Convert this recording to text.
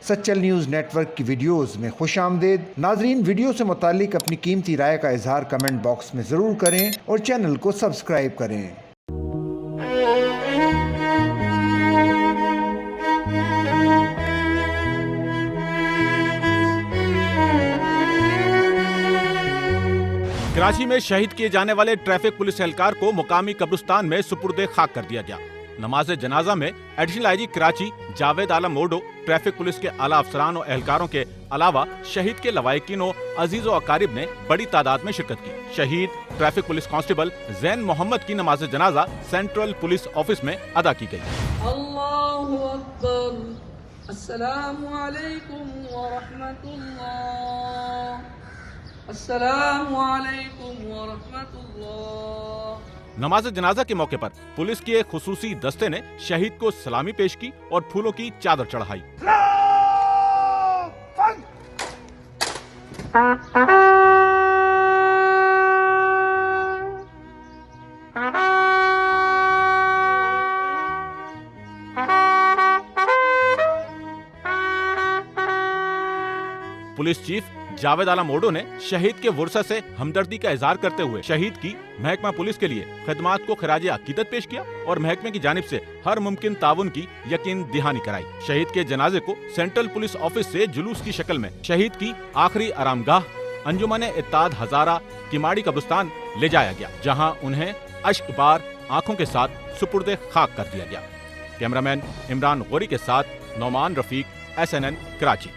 Sachal news network की videos में खुशामदीद। नाजरीन, वीडियो से मुतालिक अपनी कीमती राय का इजहार कमेंट बॉक्स में ज़रूर करें और चैनल को सब्सक्राइब करें। कराची में शहीद किए जाने वाले ट्रैफिक पुलिस एहलकार को मुकामी कब्रिस्तान में सुपुर्द खाक कर दिया गया। नमाज जनाजा में additional IG Karachi Javed Alam मोडो, traffic police के आला अफसरान और एहलकारों के अलावा शहीद के लवाहिकीन और अजीज और अकारिब ने बड़ी तादाद में शिरकत की। शहीद traffic police constable Zain Mohammad की नमाज जनाजा सेंट्रल पुलिस ऑफिस में अदा की गई। अल्लाहु अकबर, अस्सलामु अलैकुम व रहमतुल्लाह, अस्सलामु अलैकुम व रहमतुल्लाह। नमाज जनाजा के मौके पर पुलिस के एक खुसूसी दस्ते ने शहीद को सलामी पेश की और फूलों की चादर चढ़ाई। पुलिस चीफ जावेद आलम मोडो ने शहीद के वर्सा से हमदर्दी का इजहार करते हुए शहीद की महकमा पुलिस के लिए खिदमात को खराज अकीदत पेश किया और महकमे की जानिब से हर मुमकिन ताउन की यकीन दहानी कराई। शहीद के जनाजे को सेंट्रल पुलिस ऑफिस से जुलूस की शक्ल में शहीद की आखिरी आरामगाह अंजुमन इत्तेहाद हजारा किमाड़ी कब्रिस्तान ले जाया गया, जहां उन्हें अश्कबार आंखों के साथ सुपुर्द खाक कर दिया गया। कैमरामैन इमरान गौरी के साथ नौमान रफीक, SNN कराची।